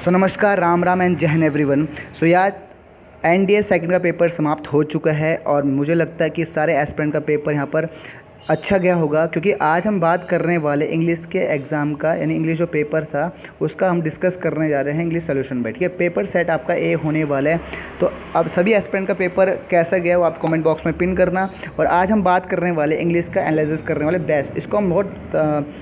सो नमस्कार, राम राम एंड जय हिंद एवरीवन। सो यार एनडीए सेकंड का पेपर समाप्त हो चुका है और मुझे लगता है कि सारे एस्पिरेंट का पेपर यहाँ पर अच्छा गया होगा, क्योंकि आज हम बात करने वाले इंग्लिश के एग्ज़ाम का, यानी इंग्लिश जो पेपर था उसका हम डिस्कस करने जा रहे हैं इंग्लिश सोल्यूशन पे। ठीक है, पेपर सेट आपका ए होने वाला है। तो अब सभी एस्पिरेंट का पेपर कैसा गया वो आप कमेंट बॉक्स में पिन करना। और आज हम बात करने वाले इंग्लिश का एनालिसिस करने वाले बेस्ट, इसको हम बहुत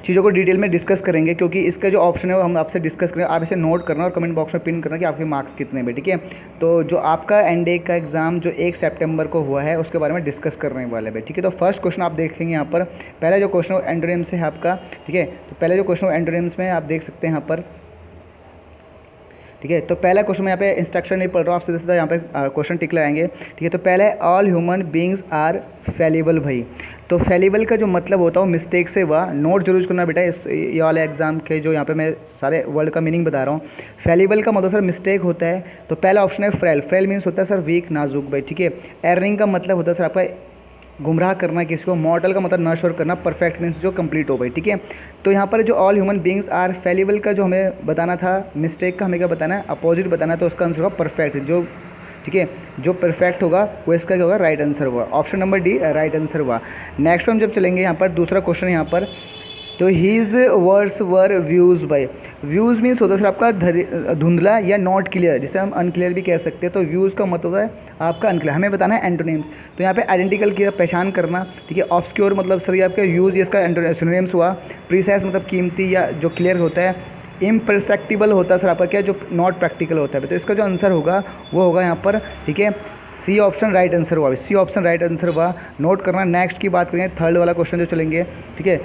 चीज़ों को डिटेल में डिस्कस करेंगे, क्योंकि इसका जो ऑप्शन है वो हम आपसे डिस्कस करेंगे। आप इसे नोट करना और कमेंट बॉक्स में पिन करना कि आपके मार्क्स कितने हैं। ठीक है, तो जो आपका एनडीए का एग्ज़ाम जो 1 सितंबर को हुआ है उसके बारे में डिस्कस करने वाले हैं। ठीक है, तो फर्स्ट क्वेश्चन आप देखेंगे यहाँ पर। पहला जो क्वेश्चन एंटोनिम्स है आपका, ठीक है, तो पहले जो क्वेश्चन एंटोनिम्स में आप देख सकते हैं यहाँ पर। ठीक है, तो पहला क्वेश्चन में यहाँ पे इंस्ट्रक्शन नहीं पढ़ रहा हूँ, आप सीधा सीधा यहाँ पे क्वेश्चन टिक लगाएंगे। ठीक है, तो पहले ऑल ह्यूमन बींग्स आर फेलिबल। भाई तो फेलिबल का जो मतलब होता है वो मिस्टेक से हुआ, नोट जरूर करना बेटा। ये वाले एग्जाम के जो यहाँ पे मैं सारे वर्ड का मीनिंग बता रहा हूँ। फेलिबल का मतलब सर मिस्टेक होता है, तो पहला ऑप्शन है फ्रेल। फ्रेल मीन्स होता है सर वीक, नाजुक। भाई ठीक है, एर्निंग का मतलब होता है सर आपका गुमराह करना किसी को। मॉडल का मतलब नश्वर करना। परफेक्ट मीन्स जो कंप्लीट हो गई। ठीक है, तो यहाँ पर जो ऑल ह्यूमन बींग्स आर फेलिबल का जो हमें बताना था, मिस्टेक का हमें क्या बताना है, अपोजिट बताना है, तो उसका आंसर होगा परफेक्ट। जो ठीक है, जो परफेक्ट होगा वो इसका क्या होगा, राइट आंसर होगा। Option number D right answer हुआ। नेक्स्ट में हम जब चलेंगे यहाँ पर दूसरा क्वेश्चन यहाँ पर, तो his words were views by. Views means होता है सर आपका धुंधला या नॉट क्लियर, जिसे हम अनक्लियर भी कह सकते हैं। तो व्यूज़ का मतलब है आपका अनक्लियर। हमें बताना है एंटोनिम्स, तो यहाँ पे आइडेंटिकल की पहचान करना। ठीक है, ऑब्सक्योर मतलब सर ये आपका यूज़, ये इसका सिनोनिम्स हुआ। प्रीसाइज मतलब कीमती या जो क्लियर होता है। इम्परसेप्टिबल होता है सर आपका क्या, जो नॉट प्रैक्टिकल होता है। तो इसका जो आंसर होगा वो होगा यहाँ पर, ठीक है, सी ऑप्शन राइट आंसर हुआ। सी ऑप्शन राइट आंसर हुआ, नोट करना। नेक्स्ट की बात करेंगे, थर्ड वाला क्वेश्चन जो चलेंगे। ठीक है,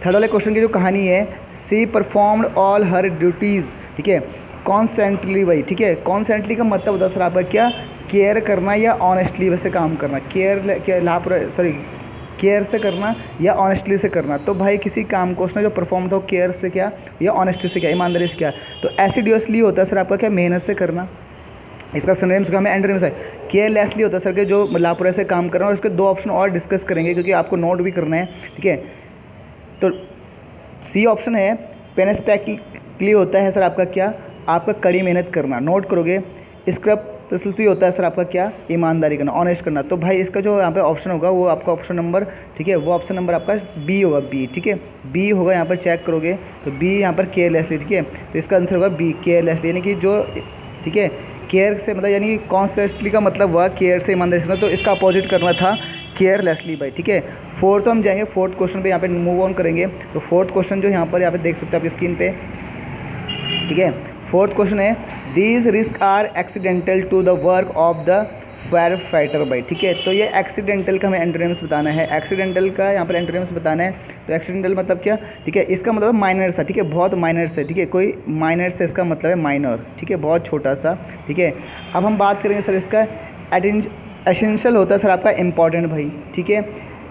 थर्ड वाले क्वेश्चन की जो कहानी है, सी परफॉर्म्ड ऑल हर ड्यूटीज़। ठीक है, कॉन्सेंटली। भाई ठीक है, कॉन्सेंटली का मतलब होता है सर आपका क्या, केयर करना या ऑनेस्टली वैसे काम करना। केयर से करना या ऑनेस्टली से करना। तो भाई किसी काम को उसने जो परफॉर्म था वो केयर से क्या या ऑनेस्टी से क्या, ईमानदारी से क्या। तो एसिडियसली होता है सर आपका क्या, मेहनत से करना। इसका सिनोनिम्स हमें एंटोनिम्स है। केयरलेसली होता है सर के जो लापरवाही से काम करना। और इसके दो ऑप्शन और डिस्कस करेंगे, क्योंकि आपको नोट भी करना है। ठीक है, तो सी ऑप्शन है पेनिस्टेकली होता है सर आपका क्या, आपका कड़ी मेहनत करना। नोट करोगे। स्क्रपसली होता है सर आपका क्या, ईमानदारी करना, ऑनेस्ट करना। तो भाई इसका जो यहाँ पे ऑप्शन होगा वो आपका ऑप्शन नंबर, ठीक है, वो ऑप्शन नंबर आपका बी होगा, बी। ठीक है, बी होगा। यहाँ पर चेक करोगे तो बी यहाँ पर केयरलेसली। ठीक है, तो इसका आंसर होगा बी, केयरलेसली, यानी कि जो, ठीक है, केयर से मतलब यानी कि कॉन्सेंटली का मतलब हुआ केयर से, ईमानदारी से। तो इसका अपोजिट करना था केयरलेसली। भाई ठीक है, फोर्थ हम जाएंगे। फोर्थ क्वेश्चन पे यहाँ पे मूव ऑन करेंगे। तो फोर्थ क्वेश्चन जो यहाँ पर देख सकते हो आपकी स्क्रीन पे। ठीक है, फोर्थ क्वेश्चन है, these risk are accidental to the work of the fire fighter. भाई ठीक है, तो ये एक्सीडेंटल का हमें एंटोनिम्स बताना है। एक्सीडेंटल का यहाँ पर एंटोनिम्स बताना है। तो एक्सीडेंटल मतलब क्या, ठीक है, इसका मतलब माइनर सा। ठीक है, बहुत माइनर से। ठीक है, कोई माइनर से इसका मतलब है माइनर। ठीक है, बहुत छोटा सा। ठीक है, अब हम बात करेंगे सर इसका एसेंशियल होता है सर आपका इंपॉर्टेंट। भाई ठीक है,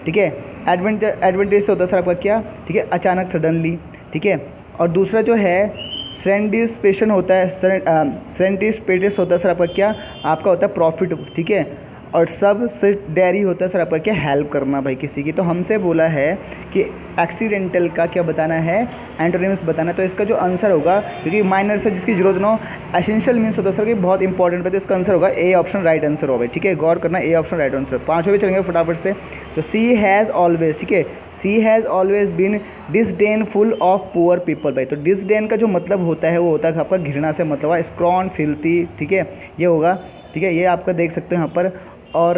ठीक है, एडवांटेज होता है सर आपका क्या, ठीक है, अचानक, सडनली। ठीक है, और दूसरा जो है सेरेंडिस्पेशन होता है, सेरेंडिस्पेटिस होता है सर आपका क्या, आपका होता है प्रॉफिट। ठीक है, और सब से डेयरी होता है सर आपका क्या, हेल्प करना भाई किसी की। तो हमसे बोला है कि एक्सीडेंटल का क्या बताना है, एंटोनिम्स बताना है। तो इसका जो आंसर होगा, क्योंकि माइनर से जिसकी जरूरत ना हो, एसेंशियल मीन्स होता है सर कि बहुत इंपॉर्टेंट है। तो इसका आंसर होगा ए ऑप्शन राइट आंसर होगा। ठीक है, गौर करना, ए ऑप्शन राइट आंसर। पाँचवें भी चलेंगे फटाफट से। तो सी हैज़ ऑलवेज, ठीक है, she has always been disdainful of poor people. भाई तो डिसडेन का जो मतलब होता है वो होता है आपका घृणा से मतलब है, स्क्रॉन, फिल्थी। ठीक है, ये होगा। ठीक है, ये आपका देख सकते हो यहाँ पर। और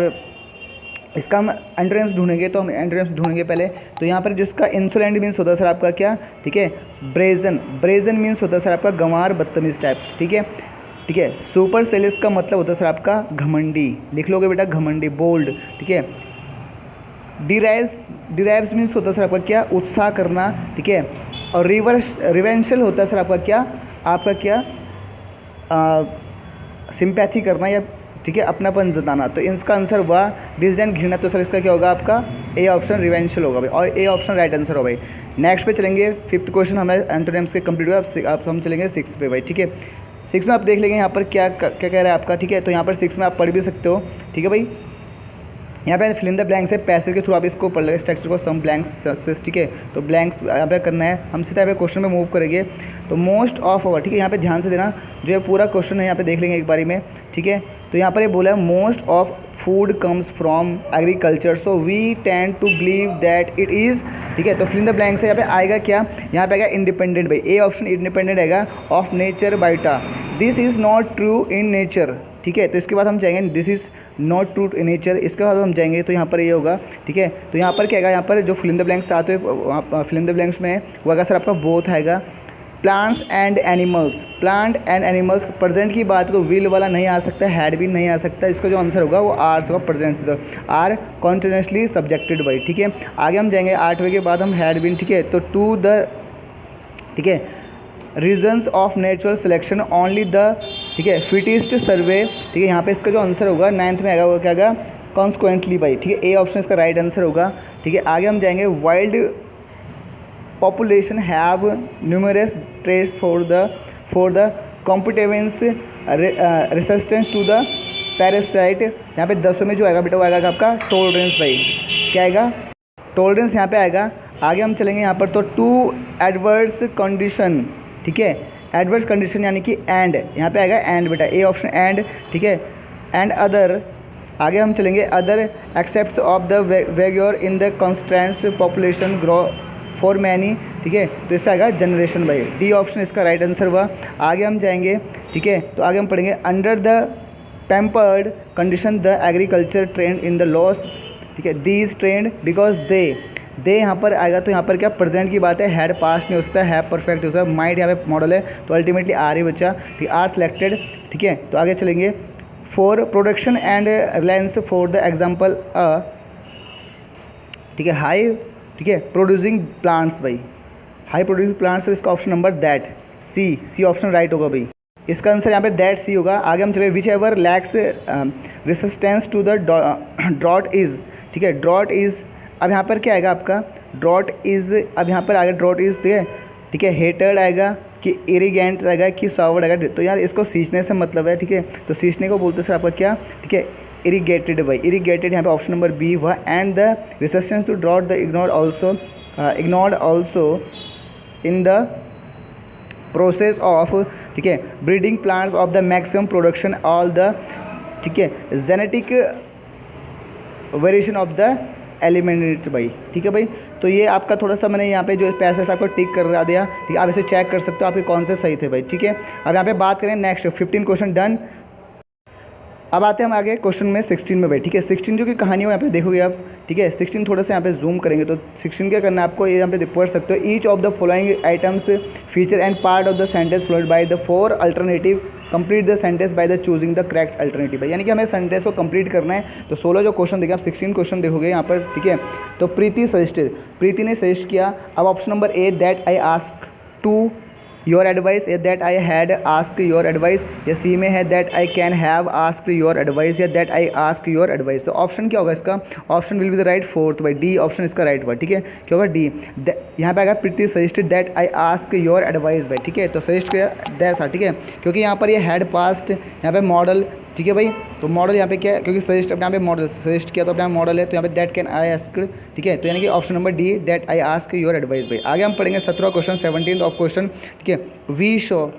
इसका हम एंटोनिम्स ढूंढेंगे, तो हम एंटोनिम्स ढूंढेंगे पहले। तो यहाँ पर जिसका इंसोलेंट मीन्स होता है सर आपका क्या, ठीक है, ब्रेजन। ब्रेजन मीन्स होता है सर आपका गंवार, बदतमीज टाइप। ठीक है, ठीक है, सुपर सेलिस का मतलब होता है सर आपका घमंडी। लिख लोगे बेटा, घमंडी, बोल्ड। ठीक है, डिराइव्स मीन्स होता है सर आपका क्या, उत्साह करना। ठीक है, और रिवेंशल होता है सर आपका क्या, आपका क्या, सिंपैथी करना या, ठीक है, अपनापन जताना। तो इसका आंसर हुआ डिसडेन, घृणा। तो सर इसका क्या होगा आपका, ए ऑप्शन रिवेंशल होगा भाई, और ए ऑप्शन राइट आंसर होगा भाई। नेक्स्ट पे चलेंगे, फिफ्थ क्वेश्चन हमारे एंटोनिम्स के कंप्लीट हुआ। अब हम चलेंगे सिक्स पे भाई। ठीक है, सिक्स में आप देख लेंगे यहाँ पर क्या क्या कह रहा है आपका। ठीक है, तो यहाँ पर सिक्स में आप पढ़ भी सकते हो। ठीक है भाई, यहाँ पे फिल इन द ब्लैंक्स है, पैसेज के थ्रू आप इसको पढ़ लेंगे स्ट्रक्चर को, सम ब्लैंक्स सक्सेस, ठीक है। तो ब्लैंक्स यहाँ पे करना है, हम सीधा यहाँ पे क्वेश्चन में मूव करेंगे। तो मोस्ट ऑफ आवर, ठीक है, यहाँ पे ध्यान से देना, जो ये पूरा क्वेश्चन है यहाँ पे देख लेंगे एक बारी में, ठीक है। तो यहाँ पर ये बोला है most of food comes from agriculture, so we tend to believe that it is, ठीक है। तो फिल इन द ब्लैंक्स है, यहाँ पे आएगा क्या, यहाँ पे आएगा इंडिपेंडेंट भाई, ए ऑप्शन इंडिपेंडेंट आएगा ऑफ नेचर बाइटा, this is not true in nature, ठीक है। तो इसके बाद हम जाएंगे this is not true in nature, इसके बाद हम जाएंगे तो यहाँ पर ये होगा, ठीक है। तो यहाँ पर क्या आएगा, यहाँ पर जो फिल इन द ब्लैंक्स आते हुए फिल इन द ब्लैंक्स में वो आएगा सर आपका बोथ आएगा। Plants and animals, plant and animals, present की बात है तो विल वाला नहीं आ सकता, हैड भी नहीं आ सकता, इसका जो आंसर होगा वो आर से होगा, प्रेजेंट से, आर कॉन्टिन्यूसली सब्जेक्टेड बाई, ठीक है। आगे हम जाएंगे 8वें के बाद हम हैड बीन, ठीक है। तो टू द, ठीक है, reasons of natural selection only the, ठीक है, फिटेस्ट सर्वे, ठीक है। यहाँ पे इसका जो आंसर होगा 9th में आएगा वो क्या आएगा, कॉन्सिक्वेंटली बाई, ठीक है, ए ऑप्शन इसका राइट आंसर होगा, ठीक है। आगे हम जाएंगे wild population have numerous traits for the competence resistance to the parasite, यहाँ पे 10 में जो आएगा बेटा वो आएगा आपका टॉलरेंस भाई, क्या आएगा, टॉलरेंस यहाँ पे आएगा। आगे हम चलेंगे यहाँ पर, तो टू एडवर्स कंडीशन, ठीक है, एडवर्स कंडीशन यानी कि एंड, यहाँ पे आएगा एंड बेटा, ए ऑप्शन एंड, ठीक है, एंड अदर। आगे हम चलेंगे other except of the vigour in the constants population grow for many, ठीक है। तो इसका आएगा जनरेशन बाई, डी ऑप्शन इसका राइट आंसर हुआ। आगे हम जाएंगे, ठीक है, तो आगे हम पढ़ेंगे under the pampered condition the agriculture trend in the loss, ठीक है, दीज ट्रेंड बिकॉज दे यहाँ पर आएगा। तो यहाँ पर क्या प्रेजेंट की बात है, हैड पास्ट नहीं हो सकता, हैव परफेक्ट हो सकता, माइट यहाँ पे मॉडल है, तो अल्टीमेटली आर ही बचा, ठीक, आर सिलेक्टेड, ठीक है। तो आगे चलेंगे for production and reliance for the example, ठीक है, हाई, ठीक है, प्रोड्यूसिंग प्लांट्स भाई, हाई प्रोड्यूसिंग प्लांट्स, तो इसका option number that, C option right होगा भाई, इसका आंसर यहाँ पे दैट सी होगा। आगे हम चले whichever lacks resistance to the drought is, ठीक है, ड्रॉट इज़, अब यहाँ पर क्या आएगा आपका, ड्रॉट इज़, अब यहाँ पर आएगा ड्रॉट इज़, ठीक है, हेटेड आएगा कि इरीगेंट आएगा कि सॉवर्ड आएगा, तो यार इसको सींचने से मतलब है, ठीक है। तो सींचने को बोलते सर आपका क्या, ठीक है, इरीगेटेड बाई, इरीगेटेड यहाँ पे ऑप्शन नंबर बी हुआ। And the resistance to drought the ignored also in the process of, ठीक है, breeding plants of the maximum production all the, ठीक है, genetic variation of the element भाई, ठीक है भाई। तो ये आपका थोड़ा सा मैंने यहाँ पे जो पैसेज आपको टिक कर दिया, ठीक है, आप इसे चेक कर सकते हो आपके कौन से सही थे भाई, ठीक है। अब यहाँ पे बात करें नेक्स्ट 15 क्वेश्चन डन। अब आते हैं हम आगे क्वेश्चन में 16 में भाई, ठीक है। 16 जो कि कहानी हो यहाँ पे देखोगे आप, ठीक है। 16 थोड़ा सा यहाँ पे जूम करेंगे तो 16 क्या करना है आपको, ये यहाँ पे पढ़ सकते हो, each of the following items feature and part of the sentence flowed by the 4 alternative, complete the sentence by the choosing the correct alternative, यानी कि हमें सेंटेंस को कंप्लीट करना है। तो 16 जो क्वेश्चन देखिए आप, 16 क्वेश्चन देखोगे यहाँ पर, ठीक है। तो प्रीति सजेस्टेड, प्रीति ने सजेस्ट किया। अब option number A that I ask to your advice, या that I had ask your advice, या सी में है that I can have ask your advice, या that I ask your advice. तो ऑप्शन क्या होगा इसका, option will be the right fourth by, D option इसका राइट हुआ, ठीक है। क्या होगा डी, यहाँ पे आएगा Preeti suggested that I ask your advice भाई, ठीक है। तो सजेस्ट किया दैट्स, ठीक है, क्योंकि यहाँ पर ये हैड पास्ट, यहाँ पे मॉडल, ठीक है भाई। तो मॉडल यहाँ पे क्या है, क्योंकि सजेस्ट अपने यहाँ पे मॉडल सजेस्ट किया तो अपने मॉडल है, तो यहाँ पे दैट कैन आई आस्क, ठीक है। तो यानी कि option number D that I ask your advice भाई। आगे हम पढ़ेंगे 17 क्वेश्चन, 17th ऑफ क्वेश्चन, ठीक है। वी शो,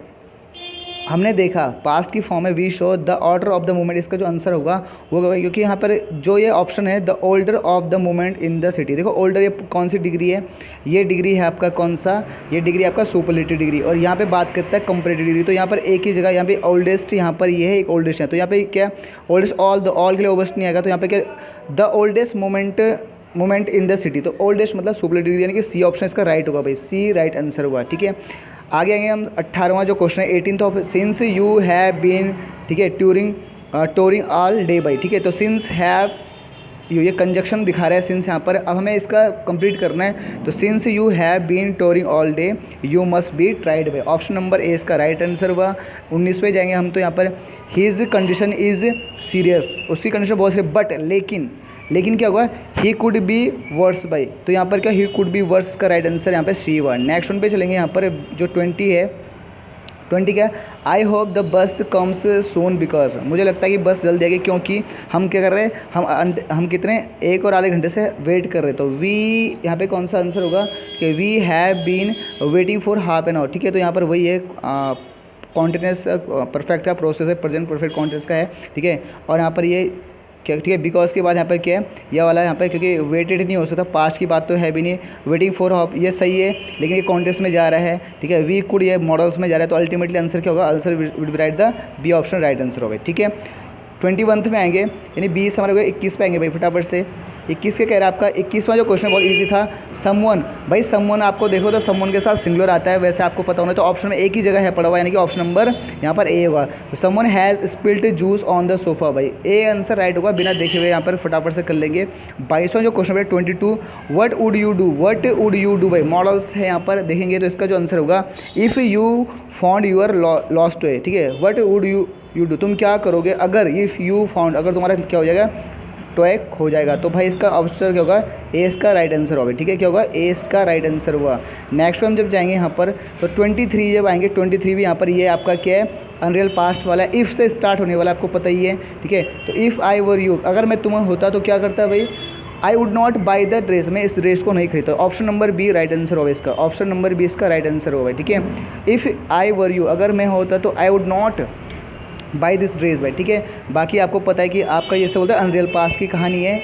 हमने देखा, पास्ट की फॉर्म है, we show the order of the movement, इसका जो आंसर होगा वो होगा, क्योंकि यहाँ पर जो ये ऑप्शन है the older of the movement in the city. देखो ओल्डर ये कौन सी डिग्री है, ये डिग्री है आपका कौन सा, ये डिग्री आपका सुपरलेटिव डिग्री, और यहाँ पे बात करता है कंपैरेटिव डिग्री। तो यहाँ पर एक ही जगह, यहाँ पे ओल्डेस्ट, यहाँ पर ये है एक ओल्डेस्ट है, तो यहाँ पे क्या ओल्डेस्ट, ऑल के लिए ओल्डेस्ट नहीं आएगा, तो यहाँ पे क्या the oldest moment in the city. तो ओल्डेस्ट मतलब सुपरलेटिव डिग्री, यानी कि सी ऑप्शन इसका राइट होगा भाई, सी राइट आंसर हुआ, ठीक है। आगे आएंगे हम 18वां जो क्वेश्चन है 18th of, since you have been, ठीक है, टूरिंग ऑल डे बाई, ठीक है। तो सिंस हैव, ये कंजक्शन दिखा रहा है सिंस यहाँ पर, अब हमें इसका कंप्लीट करना है। तो since you have been touring all day you must be tried by, option number A इसका राइट आंसर हुआ। 19वें जाएंगे हम, तो यहाँ पर हिज कंडीशन इज़ सीरियस, उसकी कंडीशन बहुत सीरियस, बट लेकिन क्या होगा, he could be verse by, तो यहाँ पर क्या ही कुड बी वर्स का राइट आंसर यहाँ पे सी हुआ। नेक्स्ट वन पे चलेंगे, यहाँ पर जो 20 है 20 क्या है, I hope the bus comes soon because, मुझे लगता है कि बस जल्दी आएगी क्योंकि हम क्या कर रहे हैं, हम कितने 1 और आधे घंटे से वेट कर रहे हैं। तो वी यहाँ पे कौन सा आंसर होगा कि we have been waiting for half an hour, ठीक है। तो यहाँ पर वही है कॉन्टिन्यूस परफेक्ट का प्रोसेस है, प्रेजेंट परफेक्ट कॉन्टिन्यूस का है, ठीक है। और यहाँ पर ये क्या, ठीक है, बिकॉज के बाद यहाँ पर क्या है, यह वाला यहाँ पर, क्योंकि वेटेड नहीं हो सकता, पास्ट की बात तो है भी नहीं, वेटिंग फॉर हॉप ये सही है, लेकिन ये कॉन्टेस्ट में जा रहा है, ठीक है। वी कुड ये मॉडल्स में जा रहा है, तो अल्टीमेटली आंसर क्या होगा, answer will be right, the B option right answer होगा, ठीक है। 21 में आएंगे, यानी 20 हमारे होगा, 21 पे आएंगे भाई फटाफट से। 21 के कह रहा है आपका, 21वां जो क्वेश्चन बहुत इजी था, समवन, भाई समवन आपको देखो तो समवन के साथ सिंगुलर आता है, वैसे आपको पता होना, तो ऑप्शन में एक ही जगह है पड़ा हुआ, यानी कि ऑप्शन नंबर यहाँ पर ए होगा। तो someone has spilled juice on the sofa, भाई ए आंसर राइट होगा, बिना देखे हुए यहाँ पर फटाफट से कर लेंगे। 22वां जो क्वेश्चन है 22, what would you do, what would you do, भाई मॉडल्स है यहाँ पर देखेंगे, तो इसका जो आंसर होगा, if you found your lost way, ठीक है। व्हाट वुड यू डू, तुम क्या करोगे अगर, इफ़ यू फाउंड, अगर तुम्हारा क्या हो जाएगा, टॉय खो जाएगा। तो भाई इसका आंसर क्या होगा, ए इसका राइट आंसर होगा, ठीक है। क्या होगा, ए इसका राइट आंसर हुआ। नेक्स्ट पे हम जब जाएंगे यहाँ पर, तो 23 जब आएंगे, 23 भी यहाँ पर ये आपका क्या है, अनरियल पास्ट वाला, इफ़ से स्टार्ट होने वाला, आपको पता ही है, ठीक है। तो इफ़ आई वर यू, अगर मैं तुम्हें होता तो क्या करता भाई, I would not buy the dress, मैं इस ड्रेस को नहीं खरीदता। Option number B right answer होगा इसका, ऑप्शन नंबर बी इसका राइट आंसर होगा, ठीक है। इफ़ आई वर यू, अगर मैं होता तो आई would not by this dress, भाई ठीक है। बाकी आपको पता है कि आपका ये सब बोलता है अनरियल पास्ट की कहानी है,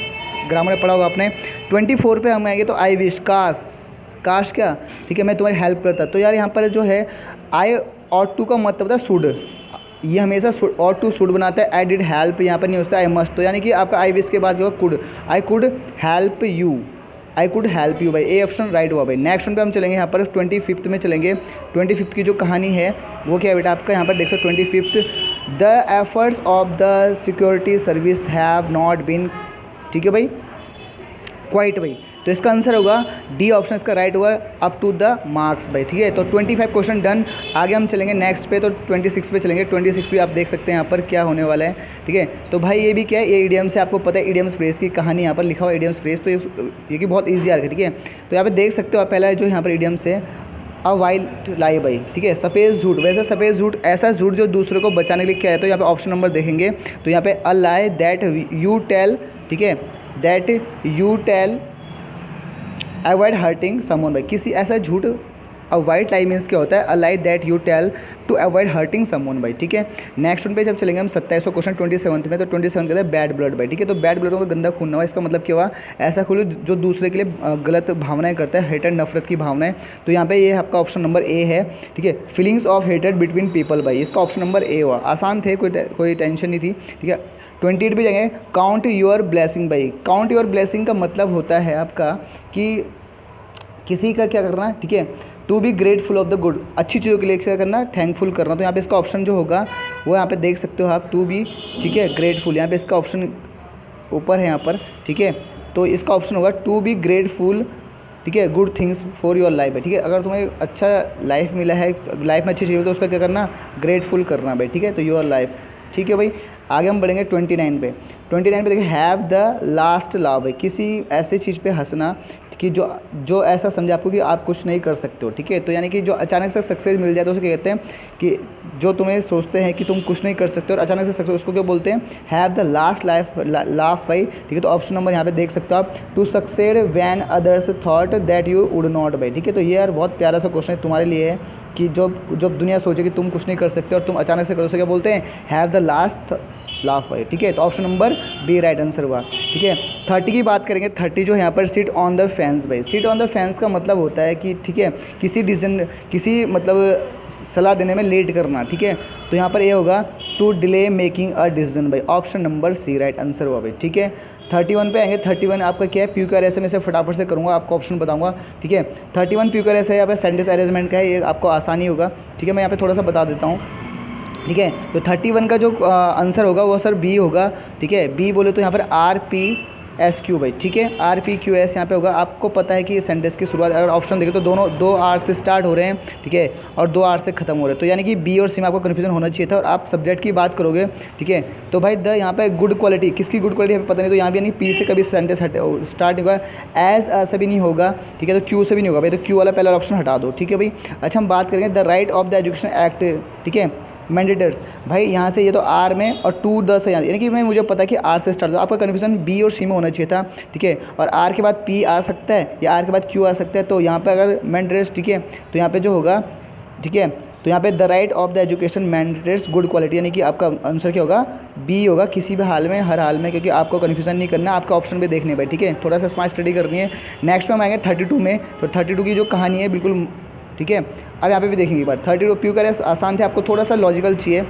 ग्रामर में पढ़ा होगा आपने। 24 पे हम आएंगे, तो आई विश, काश क्या, ठीक है, मैं तुम्हारी हेल्प करता। तो यार यहाँ पर जो है आई ऑट टू का मतलब था शुड, ये हमेशा ऑट टू शुड बनाता है, आई डिड हेल्प यहाँ पर नहीं होता, आई मस्ट, तो यानी कि आपका आई विश के बाद जो could, I could help you, I could help you, भाई ए ऑप्शन राइट हुआ भाई। नेक्स्ट वन पे हम चलेंगे यहाँ पर 25 में चलेंगे। 25 की जो कहानी है वो क्या है बेटा आपका, यहाँ पर देख सकते 25, the efforts of the security service have not been, ठीक है भाई, क्वाइट भाई। तो इसका आंसर होगा डी ऑप्शन इसका राइट हुआ, अप टू द मार्क्स भाई, ठीक है। तो 25 क्वेश्चन डन। आगे हम चलेंगे नेक्स्ट पे, तो 26 पे चलेंगे। 26 भी आप देख सकते हैं यहाँ पर क्या होने वाला है, ठीक है। तो भाई ये भी क्या है, ये इडियम से आपको पता है, इडियम्स फ्रेज की कहानी यहाँ पर लिखा हुआ, इडियम्स फ्रेज, तो ये कि बहुत ईजी आ रहा है, ठीक है। तो यहाँ पर देख सकते हो आप, पहला जो यहाँ पर इडियम्स है, अ वाइल्ड लाई भाई, ठीक है, सफ़ेद झूठ। वैसे सफ़ेद झूठ ऐसा झूठ जो दूसरे को बचाने के लिए क्या है, तो यहाँ पे ऑप्शन नंबर देखेंगे, तो यहाँ पे a lie that you tell, ठीक है, that you tell avoid hurting someone भाई, किसी ऐसा झूठ, अ वाइट लाई मीन्स क्या होता है, a lie that you tell to avoid hurting someone भाई, ठीक है। नेक्स्ट वन पे जब चलेंगे हम 27वां क्वेश्चन 27 में, तो 27 कहते हैं बैड ब्लड भाई, ठीक है। तो बैड ब्लड मतलब गंदा खून ना हो, इसका मतलब क्या हुआ, ऐसा खून जो दूसरे के लिए गलत भावनाएं करता है, हेट एंड नफरत की भावनाएं। तो यहाँ पे ये आपका ऑप्शन नंबर ए है, ठीक है। Feelings of hated between people भाई, इसका ऑप्शन नंबर ए हुआ। आसान थे, कोई टेंशन नहीं थी, ठीक है। 28 पे जाएंगे, काउंट योर ब्लेसिंग भाई। काउंट योर ब्लेसिंग का मतलब होता है आपका कि किसी का क्या करना, ठीक है, to be grateful of the good, अच्छी चीज़ों के लिए क्या करना, थैंकफुल करना। तो यहाँ पे इसका ऑप्शन जो होगा वो यहाँ पे देख सकते हो आप, टू बी, ठीक है, ग्रेटफुल, यहाँ पे इसका ऑप्शन ऊपर है यहाँ पर, ठीक है। तो इसका ऑप्शन होगा टू बी ग्रेटफुल, ठीक है, good things for your life है, ठीक है। अगर तुम्हें अच्छा लाइफ मिला है, लाइफ में अच्छी चीज़ तो उसका क्या करना, ग्रेटफुल करना भाई, ठीक है। तो योर लाइफ, ठीक है भाई। आगे हम बढ़ेंगे 29 पे। 29 पे देखिए, हैव द लास्ट लाव भाई, किसी ऐसी चीज़ पे हंसना कि जो ऐसा समझे आपको कि आप कुछ नहीं कर सकते हो, ठीक है। तो यानी कि जो अचानक से सक्सेस मिल जाए तो उसे क्या कहते हैं, कि जो तुम्हें सोचते हैं कि तुम कुछ नहीं कर सकते और अचानक से सक्सेस, उसको क्या बोलते हैं, हैव द लास्ट लाफ भाई, ठीक है। तो ऑप्शन नंबर यहाँ पे देख सकते हो आप, to succeed when others thought that you would not भाई, ठीक है। तो ये यार बहुत प्यारा सा क्वेश्चन तुम्हारे लिए है कि जब दुनिया सोचे कि तुम कुछ नहीं कर सकते और तुम अचानक से करो, उसे क्या बोलते हैं, हैव द लास्ट लाफ भाई, ठीक है। तो option number B right answer हुआ, ठीक है। 30 की बात करेंगे। 30 जो है यहाँ पर सिट ऑन द फैंस भाई, सिट ऑन द फैंस का मतलब होता है कि, ठीक है, किसी मतलब सलाह देने में लेट करना, ठीक है। तो यहाँ पर ये होगा to delay making a decision भाई, option number C right answer हुआ भाई, ठीक है। 31 पे आएंगे। 31 आपका क्या है, प्यूकर ऐसे में से फटाफट से करूँगा, आपको ऑप्शन बताऊँगा, ठीक है। 31 प्यूकर ऐसे यहाँ पे सेंटेंस अरेंजमेंट का है, ये आपको आसानी होगा, ठीक है। मैं यहाँ पे थोड़ा सा बता देता हूँ, ठीक है। तो 31 का जो आंसर होगा वो सर बी होगा, ठीक है। बी बोले तो यहाँ पर एस क्यू भाई, ठीक है। आर पी क्यू एस यहाँ पे होगा। आपको पता है कि सेंटेंस की शुरुआत अगर ऑप्शन देखें तो दोनों 2 आर से स्टार्ट हो रहे हैं, ठीक है, और 2 आर से खत्म हो रहे हैं। तो यानी कि बी और सी में आपको कन्फ्यूजन होना चाहिए था। और आप सब्जेक्ट की बात करोगे, ठीक है, तो भाई द यहाँ पे गुड क्वालिटी, किसकी गुड क्वालिटी हमें पता नहीं, तो यहाँ भी यानी पी से कभी सेंटेंस स्टार्ट नहीं होगा, एज से भी नहीं होगा, ठीक है, तो क्यू से भी नहीं होगा भाई, तो क्यू वाला पहला ऑप्शन हटा दो, ठीक है भाई। अच्छा, हम बात करेंगे the right of the education act, ठीक है, मैंडेटर्स। भाई यहाँ से ये तो आर में और टू द से, यानी कि मैं मुझे पता है कि आर से स्टार्ट हो, आपका कन्फ्यूजन बी और सी में होना चाहिए था, ठीक है। और आर के बाद पी आ सकता है या आर के बाद क्यू आ सकता है, तो यहाँ पे अगर मैंडेटर्स, ठीक है, तो यहाँ पे जो होगा, ठीक है, तो यहाँ पे the right of the education mandates good quality, यानी कि आपका आंसर क्या होगा, बी होगा, किसी भी हाल में, हर हाल में, क्योंकि आपको कन्फ्यूजन नहीं करना, आपका ऑप्शन भी देखने भाई, ठीक है, थोड़ा सा स्मार्ट स्टडी करनी है। नेक्स्ट में हम आएंगे 32 में। तो 32 की जो कहानी है बिल्कुल, ठीक है, अब यहाँ पे भी देखेंगे एक बार। 32 प्यू का आसान थे, आपको थोड़ा सा लॉजिकल चाहिए,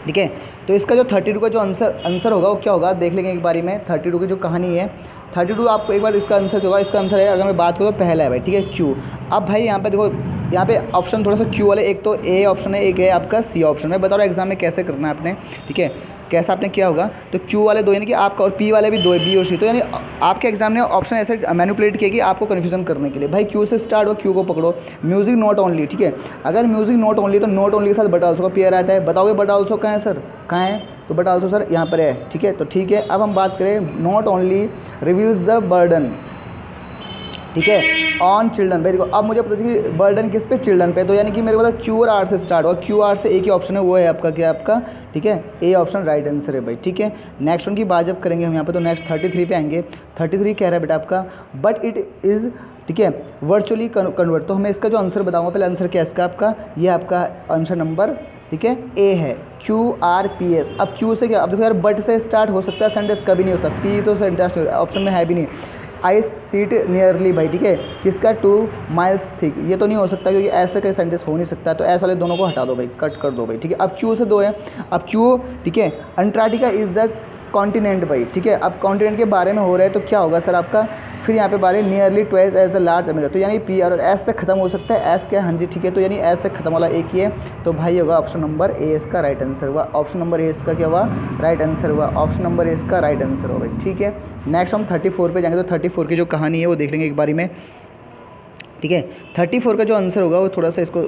ठीक है। तो इसका जो 32 का जो आंसर होगा वो क्या होगा, देख लेंगे एक बारी में। 32 की जो कहानी है, 32 आपको एक बार इसका आंसर क्या होगा, इसका आंसर है, अगर मैं बात करूँ तो पहला है भाई, ठीक है, क्यू। अब भाई यहाँ पे देखो, यहाँ पे ऑप्शन थोड़ा सा क्यू वाले, एक तो ए ऑप्शन है, एक है आपका सी ऑप्शन। मैं बता रहा हूँ एग्जाम में कैसे करना है आपने, ठीक है, कैसा आपने किया होगा। तो क्यू वाले 2 यानी कि आपका, और पी वाले भी 2 है, बी और सी। तो यानी आपके एग्जाम ने ऑप्शन ऐसे मैनिपुलेट किया कि आपको कन्फ्यूजन करने के लिए। भाई क्यू से स्टार्ट हो, क्यू को पकड़ो। म्यूजिक नॉट ओनली, ठीक है, अगर म्यूजिक नॉट ओनली तो नॉट ओनली के साथ बट आल्सो का पेयर आता है। बताओगे बट आल्सो कहाँ है सर, कहाँ है, तो बट आल्सो सर यहाँ पर है, ठीक है, तो ठीक है। अब हम बात करें not only reveals the burden, ठीक है, ऑन चिल्ड्रन। भाई देखो, अब मुझे पता चला कि बर्डन किस पे, चिल्ड्रन पे, तो यानी कि मेरे पास क्यू और आर से स्टार्ट होगा। क्यू आर से एक ही ऑप्शन है, वो है आपका क्या, आपका, ठीक है, ए ऑप्शन राइट आंसर है भाई, ठीक है। नेक्स्ट वन की बात जब करेंगे हम यहाँ पे, तो नेक्स्ट 33 पे आएंगे। 33 कह रहा है बेटा आपका बट इट इज़, ठीक है, वर्चुअली कन्वर्ट। तो हमें इसका जो आंसर बताऊँगा, पहले आंसर क्या है इसका, आपका ये आपका आंसर नंबर, ठीक है, ए है, क्यू आर पी एस। अब क्यू से क्या, अब देखो यार, बट से स्टार्ट हो सकता है, सेंटेंस कभी नहीं हो सकता। पी तो सेंटेंस ऑप्शन में है भी नहीं। आई सीट नियरली भाई, ठीक है, किसका, 2 माइल्स थिक, ये तो नहीं हो सकता, क्योंकि ऐसे का सेंटेंस हो नहीं सकता। तो ऐसे वाले दोनों को हटा दो भाई, कट कर दो भाई, ठीक है। अब क्यू से 2 है, अब क्यू, ठीक है, अंटार्कटिका इज़ द कॉन्टिनेंट भाई, ठीक है। अब कॉन्टिनेंट के बारे में हो रहा है, तो क्या होगा सर आपका, फिर यहाँ पे बारे nearly twice as the large America. तो यानी पी और एस से खत्म हो सकता है, एस क्या है, हाँ जी, ठीक है, तो यानी एस से खत्म वाला एक ही है। तो भाई होगा ऑप्शन नंबर ए इसका राइट आंसर हुआ। ऑप्शन नंबर ए इसका क्या हुआ, राइट आंसर हुआ। ऑप्शन नंबर ए इसका राइट आंसर हुआ भाई, ठीक है। नेक्स्ट हम 34 पे जाएंगे। तो 34 की जो कहानी है वो देख लेंगे एक बारी में, ठीक है। 34 का जो आंसर होगा वो थोड़ा सा इसको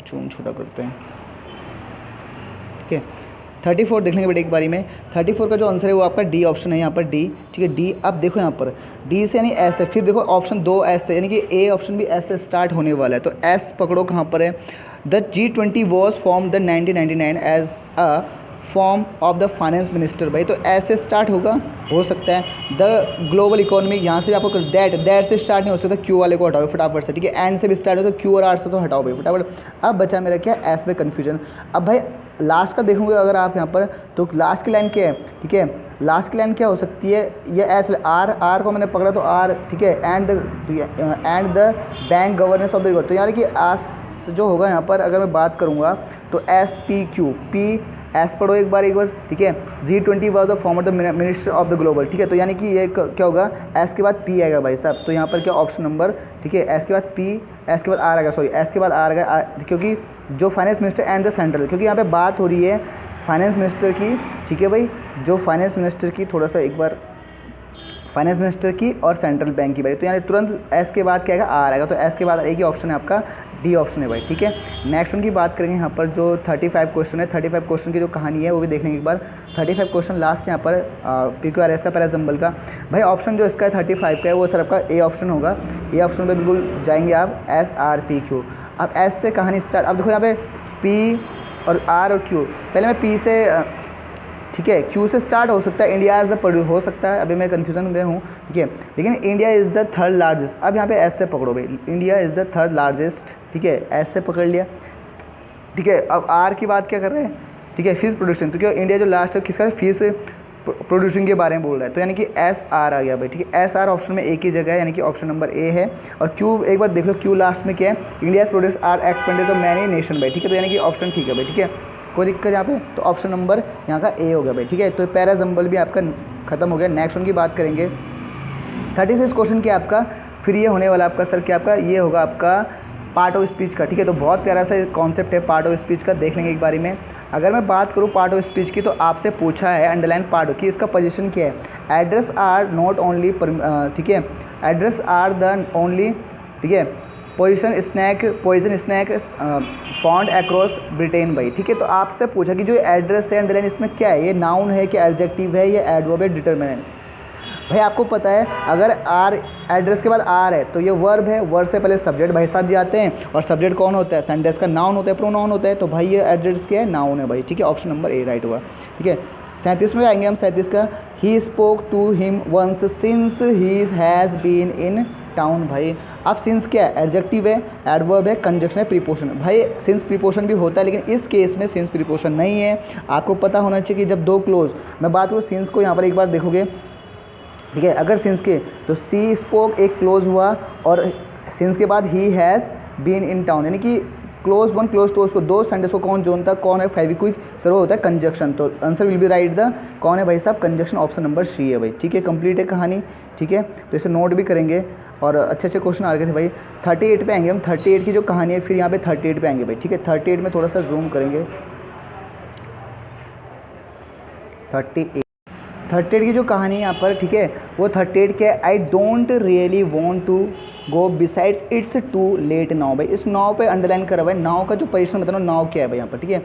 जूम छोटा करते हैं, ठीक है। 34 देख लेंगे बेटे एक बारी में। 34 का जो आंसर है वो आपका डी ऑप्शन है, यहाँ पर डी, ठीक है, डी। अब देखो यहाँ पर डी से यानी एस है, फिर देखो ऑप्शन 2 एस से, यानी कि ए ऑप्शन भी एस से स्टार्ट होने वाला है। तो एस पकड़ो, कहाँ पर है, the G20 was form the 1999 as a form of the finance minister. भाई तो ऐसे स्टार्ट होगा, हो सकता है द ग्लोबल इकोनॉमी, यहाँ से आपको दैट से स्टार्ट नहीं हो सकता, क्यू वाले को हटाओ फटाफट से, ठीक है। एंड से भी स्टार्ट हो तो क्यू और आर से तो हटाओ भाई फटाफट। अब बचा मेरा क्या, एस पे कन्फ्यूजन। अब भाई लास्ट का देखोगे अगर आप यहाँ पर, तो लास्ट की लाइन क्या है, ठीक है, लास्ट की लाइन क्या हो सकती है, ये एस आर को मैंने पकड़ा तो आर, ठीक है, and the bank governance of the, तो यानी कि आस जो होगा यहाँ पर अगर मैं बात करूँगा तो S P Q, P S पढ़ो एक बार, ठीक है। G20 was the former the minister of the global, ठीक है, तो यानी कि ये क्या होगा, एस के बाद पी आएगा भाई साहब। तो यहाँ पर क्या ऑप्शन नंबर, ठीक है, एस के बाद पी, एस के बाद आर आएगा, सॉरी एस के बाद आर आएगा, क्योंकि जो finance minister and the central, क्योंकि यहाँ पे बात हो रही है फाइनेंस मिनिस्टर की, ठीक है भाई, जो फाइनेंस मिनिस्टर की, थोड़ा सा एक बार फाइनेंस मिनिस्टर की और सेंट्रल बैंक की भाई। तो यानी तुरंत एस के बाद क्या आएगा, आर आएगा। तो एस के बाद एक ही ऑप्शन है आपका, डी ऑप्शन है भाई, ठीक है। नेक्स्ट उनकी बात करेंगे यहाँ पर जो 35 क्वेश्चन है। 35 क्वेश्चन की जो कहानी है वो भी देखेंगे एक बार। 35 क्वेश्चन लास्ट यहाँ पर PQRS का पहला सिंबल का भाई ऑप्शन जो इसका है 35 का है वो सर आपका ए ऑप्शन होगा। ए ऑप्शन पर बिल्कुल जाएंगे आप, SRPQ। अब एस से कहानी स्टार्ट। अब देखो यहाँ पे पी और आर और क्यू, पहले मैं पी से, ठीक है, क्यू से स्टार्ट हो सकता है, इंडिया इज़ द प्रोड्यूस हो सकता है, अभी मैं कन्फ्यूजन में हूँ, ठीक है, लेकिन India is the third largest. अब यहाँ पे एस से पकड़ो भाई, India is the third largest, ठीक है, एस से पकड़ लिया, ठीक है। अब आर की बात क्या कर रहे हैं, ठीक है, फीस प्रोड्यूसिंग, तो क्या इंडिया जो लास्ट है किसका, फीस प्रोड्यूसिंग के बारे में बोल रहा है, तो यानी कि SR आ गया भाई, ठीक है। SR ऑप्शन में एक ही जगह है, यानी कि ऑप्शन नंबर ए है। और क्यू एक बार देख लो, क्यू लास्ट में क्या है, इंडियाज प्रोड्यूस आर एक्सपेंडेड तो मैनी नेशन भाई, ठीक है, तो यानी कि ऑप्शन ठीक है भाई, ठीक है, कोई दिक्कत यहाँ पे, तो ऑप्शन नंबर यहाँ का ए हो गया भाई, ठीक है। तो पैरा जंबल भी आपका खत्म हो गया। नेक्स्ट उनकी बात करेंगे 36 क्वेश्चन क्या आपका, फिर ये होने वाला आपका सर क्या आपका, ये होगा आपका पार्ट ऑफ स्पीच का, ठीक है। तो बहुत प्यारा सा कॉन्सेप्ट है पार्ट ऑफ स्पीच का, देख लेंगे एक बारी में। अगर मैं बात करूँ पार्ट ऑफ स्पीच की, तो आपसे पूछा है अंडरलाइन पार्ट की इसका पोजीशन क्या है। एड्रेस आर नॉट ओनली, ठीक है, एड्रेस आर द ओनली, ठीक है, poisonous snake found across Britain भाई, ठीक है। तो आपसे पूछा कि जो एड्रेस है अंडरलाइन इसमें क्या है, ये नाउन है कि एडजेक्टिव है, ये एडवर्ब है, डिटरमिनेंट। भाई आपको पता है अगर आर, एड्रेस के बाद आर है तो ये वर्ब है, वर्ब से पहले सब्जेक्ट भाई साहब जी आते हैं, और सब्जेक्ट कौन होता है, सेंटेंस का नाउन होता है, प्रोनाउन होता है। तो भाई ये एड्रेस क्या है, नाउन है भाई, ठीक है। ऑप्शन नंबर ए राइट हुआ, ठीक है। 37 में आएंगे हम, 37 का, he spoke to him once since he has been in town. भाई अब सिंस क्या है, एडजेक्टिव है, एडवर्ब है, कंजक्शन है, प्रीपोशन। भाई सिंस प्रीपोशन भी होता है, लेकिन इस केस में सिंस प्रीपोशन नहीं है। आपको पता होना चाहिए कि जब दो क्लोज, मैं बात करूँ सिंस को, यहाँ पर एक बार देखोगे, ठीक है, अगर सिंस के तो सी स्पोक एक क्लोज हुआ, और सिंस के बाद he has been in town, यानी कि क्लोज वन क्लोज टू, उसको दो सेंटेंस को कौन जोड़ता है, कौन है, फेविक्विक सर्व होता है कंजक्शन। तो answer will be right the, कौन है भाई साहब, कंजक्शन, ऑप्शन नंबर सी है भाई, ठीक है। कंप्लीट है कहानी, ठीक है। तो इसे नोट भी करेंगे, और अच्छे अच्छे क्वेश्चन आ रहे थे भाई। 38 पे आएंगे हम, 38 की जो कहानी है, फिर यहाँ पे 38 पे आएंगे भाई, ठीक है। 38 में थोड़ा सा जूम करेंगे, 38 की जो कहानी है यहाँ पर, ठीक है, वो 38 क्या है, I don't really want to go besides it's too late now. भाई इस नाउ पे अंडरलाइन करा हुआ है, नाउ का जो पोजीशन बताना, नाउ क्या है भाई यहाँ पर, ठीक है।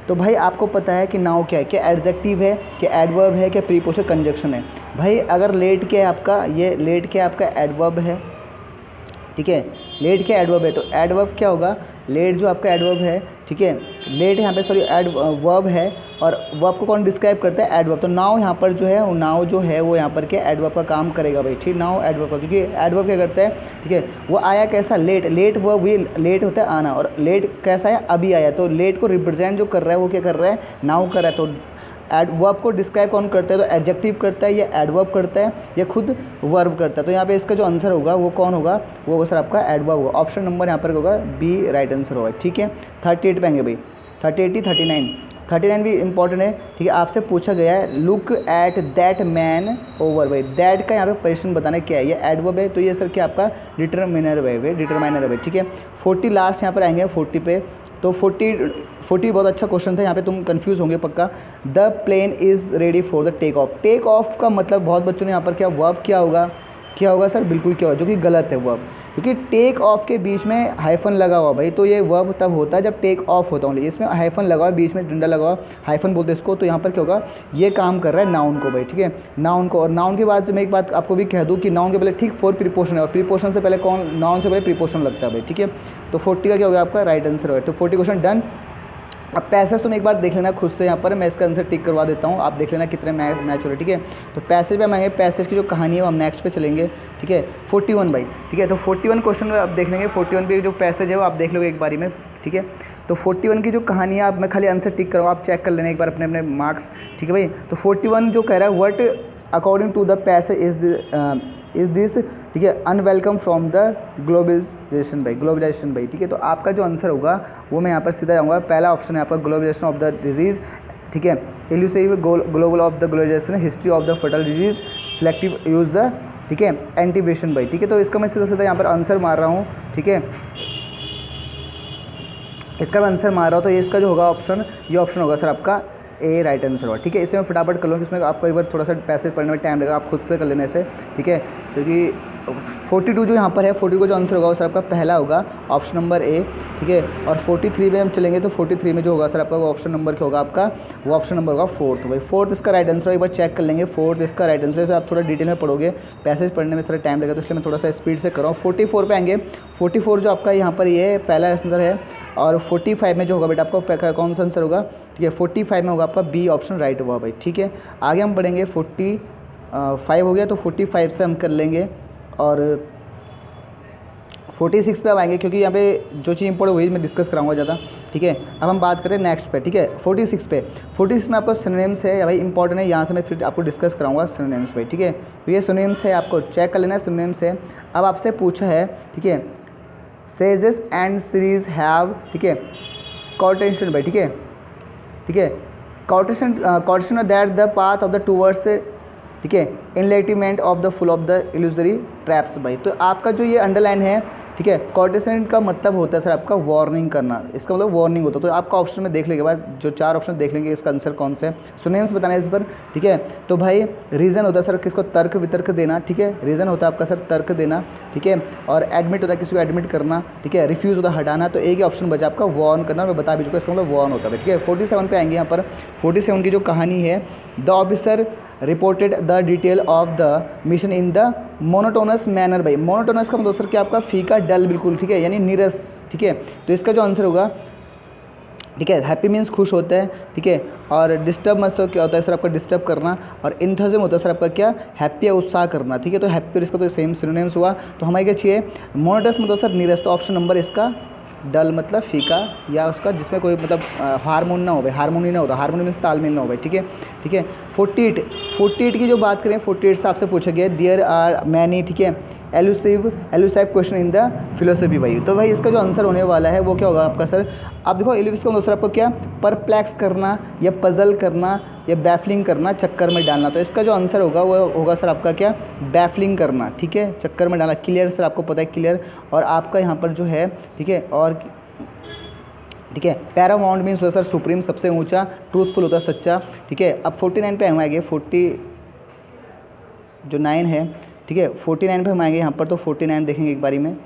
तो भाई आपको पता है कि नाउ क्या है, क्या एडजेक्टिव है, क्या एडवर्ब है, क्या प्रीपोजिशन कंजक्शन है। भाई अगर लेट क्या है आपका, ये लेट क्या है आपका, एडवर्ब है, ठीक है। लेट क्या एडवर्ब है, तो एडवर्ब क्या होगा, लेट जो आपका एडवर्ब है, ठीक है, लेट यहाँ पे सॉरी वर्ब है, और वर्ब को कौन डिस्क्राइब करता है, एडवर्ब। तो नाउ यहाँ पर जो है, नाउ जो है वो यहाँ पर क्या एडवर्ब का काम करेगा भाई, ठीक। नाउ एडवर्ब का, क्योंकि एडवर्ब क्या करता है, ठीक है, वो आया कैसा, लेट, लेट वर्ब, वो लेट होता है आना, और लेट कैसा है, अभी आया। तो लेट को रिप्रेजेंट जो कर रहा है वो क्या कर रहा है, नाउ कर रहा है। तो वर्ब को डिस्क्राइब कौन करता है, तो एडजेक्टिव करता है, या एडवर्ब करता है, या खुद वर्ब करता है। तो यहाँ पे इसका जो आंसर होगा वो कौन होगा, वो होगा सर आपका एडवर्ब होगा। ऑप्शन नंबर यहाँ पर होगा बी राइट आंसर होगा, ठीक है। 38 पे आएंगे भाई, 38 39 भी इंपॉर्टेंट है, ठीक है। आपसे पूछा गया है look at that man over, भाई दैट का यहाँ पे पोजीशन बताना क्या है, ये एडवर्ब है, तो ये सर क्या आपका डिटरमिनर है, डिटरमाइनर है भाई, ठीक है। 40 लास्ट यहाँ पर आएंगे, 40 पे, तो 40 बहुत अच्छा क्वेश्चन था, यहाँ पे तुम कंफ्यूज होंगे पक्का। The plane is ready for the take off. Take off का मतलब बहुत बच्चों ने यहाँ पर क्या, वर्ब क्या होगा सर, बिल्कुल क्या होगा, जो कि गलत है वर्ब, क्योंकि टेक ऑफ के बीच में हाइफन लगा हुआ भाई, तो ये वर्ब तब होता है जब टेक ऑफ होता है, इसमें हाइफन लगा हुआ, बीच में डंडा लगा हुआ, हाइफन बोलते हैं इसको। तो यहाँ पर क्या होगा, ये काम कर रहा है नाउन को भाई, ठीक है, नाउन को। और नाउन के बाद मैं एक बात आपको भी कह दूँ कि नाउन के पहले ठीक 4 प्रीपोजिशन है, और प्रीपोजिशन से पहले कौन, नाउन से पहले प्रीपोजिशन लगता है भाई, ठीक है। तो 40 का क्या होगा आपका राइट आंसर होगा। तो 40 क्वेश्चन डन। अब पैसेज तुम एक बार देख लेना खुद से, यहाँ पर मैं इसका आंसर टिक करवा देता हूँ, आप देख लेना कितने मैच हो रहे, ठीक है। तो पैसेज पे हम आएंगे, पैसेज की जो कहानी है वो हम नेक्स्ट पे चलेंगे, ठीक है। 41 भाई, ठीक है। तो 41 क्वेश्चन आप देख लेंगे, 41 पे जो पैसेज है वो आप देख लोगे एक बारी में, ठीक है। तो 41 की जो कहानी है, आप मैं खाली आंसर टिक करूँ, आप चेक कर लेना एक बार अपने अपने मार्क्स, ठीक है भाई। तो 41 जो कह रहा है, what according to the passage is this, ठीक है, अनवेलकम फ्रॉम द ग्लोबलाइजेशन भाई, ठीक है। तो आपका जो आंसर होगा वो मैं यहाँ पर सीधा जाऊँगा, पहला ऑप्शन है आपका ग्लोबलाइजेशन ऑफ द डिजीज़, ठीक है। Illusive global of the globalisation, history of the fatal disease, selective use the, ठीक है, एंटीबेशन भाई, ठीक है। तो इसका मैं सीधा सीधा यहाँ पर आंसर मार रहा हूँ, ठीक है, इसका मैं आंसर मार रहा हूँ। तो ये इसका जो होगा ऑप्शन, ये ऑप्शन होगा सर आपका ए राइट आंसर होगा, ठीक है। इसे मैं फटाफट कर लूँगा, इसमें आपको एक बार थोड़ा सा पैसेज पढ़ने में टाइम लगेगा, आप खुद से कर लेना इसे, ठीक है। क्योंकि 42 जो यहाँ पर है, 42 का जो आंसर होगा वो सर आपका पहला होगा, ऑप्शन नंबर ए, ठीक है। और 43 में हम चलेंगे, तो 43 में जो होगा सर आपका वो ऑप्शन नंबर क्या होगा आपका, वो ऑप्शन नंबर होगा 4th भाई, 4th इसका राइट आंसर, एक बार चेक कर लेंगे, 4th इसका राइट आंसर है। आप थोड़ा डिटेल में पढ़ोगे, पैसेज पढ़ने में सर टाइम लगेगा, तो इसलिए मैं थोड़ा सा स्पीड से कर रहा हूँ। 44 पे आएंगे, 44 जो आपका यहाँ पर ये पहला आंसर है, और 45 में जो होगा बेटा आपका कौन सा आंसर होगा, ठीक है, 45 में होगा आपका बी ऑप्शन राइट होगा भाई, ठीक है। आगे हम पढ़ेंगे, 45 हो गया, तो 45 से हम कर लेंगे, और 46 पे अब आएंगे, क्योंकि यहाँ पे जो चीज़ इंपॉर्टेंट वही मैं डिस्कस कराऊंगा ज़्यादा, ठीक है। अब हम बात करते हैं नेक्स्ट पे, ठीक है, 46 पे। 46 में आपको सिनोनिम्स है भाई, इंपॉर्टेंट है, यहाँ से मैं फिर आपको डिस्कस कराऊंगा सिनोनिम्स भाई, ठीक है। तो ये सिनोनिम्स है, आपको चेक कर लेना है, सिनोनिम्स है। अब आपसे पूछा है, ठीक है, सेजेस एंड सीरीज हैव, ठीक है, कॉटेशन भाई, ठीक है, ठीक है, quotation that the path of the towards, ठीक है, enlightenment of the full of the illusory traps भाई। तो आपका जो ये अंडरलाइन है, ठीक है। कॉर्टिसेंट का मतलब होता है सर आपका वार्निंग करना, इसका मतलब वार्निंग होता है। तो आपका ऑप्शन में देख लेंगे बाद जो 4 ऑप्शन देख लेंगे इसका आंसर कौन सा है। सिनोनिम्स बताना है इस पर, ठीक है। तो भाई रीज़न होता है सर किसको, तर्क वितर्क देना, ठीक है। रीज़न होता है आपका सर तर्क देना, ठीक है। और एडमिट होता है किसी को एडमिट करना, ठीक है। रिफ्यूज़ होता है हटाना। तो एक ही ऑप्शन बचा आपका वार्न करना, मैं बता भी चुका इसका मतलब वार्न होता है, ठीक है। 47 पे आएंगे। यहाँ पर 47 की जो कहानी है, the officer reported the detail of the mission in the monotonous manner. भाई मोनोटोनस का मतलब सर क्या आपका फीका डल बिल्कुल, ठीक है, यानी नीरस, ठीक है। तो इसका जो आंसर होगा, ठीक है, हैप्पी मीन्स खुश होता है, ठीक है। और डिस्टर्ब मतलब क्या होता है सर आपका डिस्टर्ब करना। और इंथुजियाज्म होता है सर आपका क्या, हैप्पी या उत्साह करना, ठीक है। तो हैप्पी और इसका तो सेम सिनोनिम्स हुआ। तो हमारे क्या चाहिए, मोनोटोनस मतलब सर नीरस। तो ऑप्शन नंबर इसका डल मतलब फीका, या उसका जिसमें कोई मतलब हारमोन ना हो भाई, हारमोनी ना होता, हारमोनी मीन्स तालमेल ना हो भाई, ठीक है, ठीक है। 48 की जो बात करें, 48 से आपसे पूछा गया देयर आर मैनी, ठीक है, एलुसिव क्वेश्चन इन द फिलोसफी। भाई तो भाई इसका जो आंसर होने वाला है वो क्या होगा आपका सर, आप देखो एलुसिव का मतलब आपको क्या, परप्लेक्स करना या पजल करना या बैफलिंग करना, चक्कर में डालना। तो इसका जो आंसर होगा वो होगा सर आपका क्या, बैफलिंग करना, ठीक है, चक्कर में डालना। क्लियर सर, आपको पता है क्लियर। और आपका यहाँ पर जो है, ठीक है, और ठीक है, पैरामाउंट मीन्स होता है सर सुप्रीम, सबसे ऊंचा। ट्रूथफुल होता है सच्चा, ठीक है। अब 49 पे हम आएंगे, 40 जो 9 है, ठीक है, 49 पे हम आएंगे यहाँ पर। तो 49 देखेंगे एक बारी में,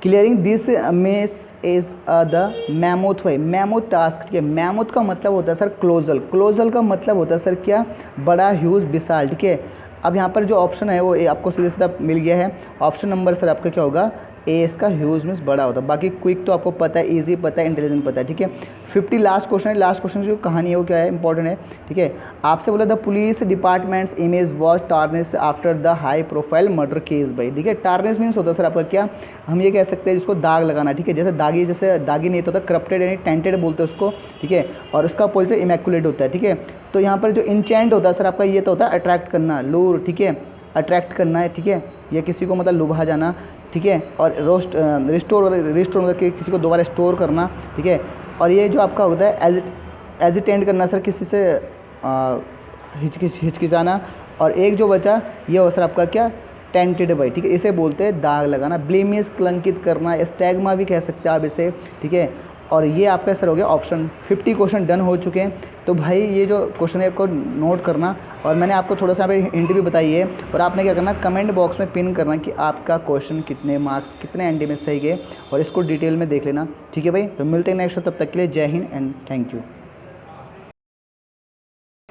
clearing this mess is the mammoth. भाई मैमोथ टास्क, ठीक है। मैमोथ का मतलब होता है सर क्लोजल, क्लोजल का मतलब होता है सर क्या, बड़ा, ह्यूज, विशाल, ठीक है। अब यहाँ पर जो ऑप्शन है वो आपको सीधा सीधा मिल गया है। ऑप्शन नंबर सर आपका क्या होगा, ए, इसका ह्यूज मीन्स बड़ा होता है। बाकी क्विक तो आपको पता है, इजी पता है, इंटेलिजेंट पता है, ठीक है। 50 लास्ट क्वेश्चन है। लास्ट क्वेश्चन की जो कहानी है वो क्या है, इंपॉर्टेंट है, ठीक है। आपसे बोला the police departments image was tarnish after the high profile murder case. भाई ठीक है, टार्निश मीन्स होता है सर आपका क्या, हम ये कह सकते हैं जिसको दाग लगाना, ठीक है। जैसे दागी नहीं होता, करप्टेड यानी टेंटेड बोलते हैं उसको, ठीक है। और उसका अपोजिट इमैकुलेट होता है, ठीक है। तो यहाँ पर जो इंचेंट होता है सर आपका, ये तो होता है अट्रैक्ट करना, लूर, ठीक है, अट्रैक्ट करना है, ठीक है, या किसी को मतलब लुभा जाना, ठीक है। और रिस्टोर मतलब कि किसी को दोबारा स्टोर करना, ठीक है। और ये जो आपका होता है एजिटेंड करना सर, किसी से हिचकिचाना। और एक जो बचा ये हो सर आपका क्या, टेंटेड भाई, ठीक है, इसे बोलते हैं दाग लगाना। ब्लेमिश कलंकित करना, स्टैग्मा भी कह सकते हैं आप इसे, ठीक है। और ये आपका सर हो गया ऑप्शन। 50 क्वेश्चन डन हो चुके हैं। तो भाई ये जो क्वेश्चन है आपको नोट करना, और मैंने आपको थोड़ा सा यहाँ पे हिंट भी बताई है। और आपने क्या करना, कमेंट बॉक्स में पिन करना कि आपका क्वेश्चन कितने मार्क्स, कितने एनडी में सही गए, और इसको डिटेल में देख लेना, ठीक है भाई। तो मिलते हैं नेक्स्ट, तब तक के लिए जय हिंद एंड थैंक यू।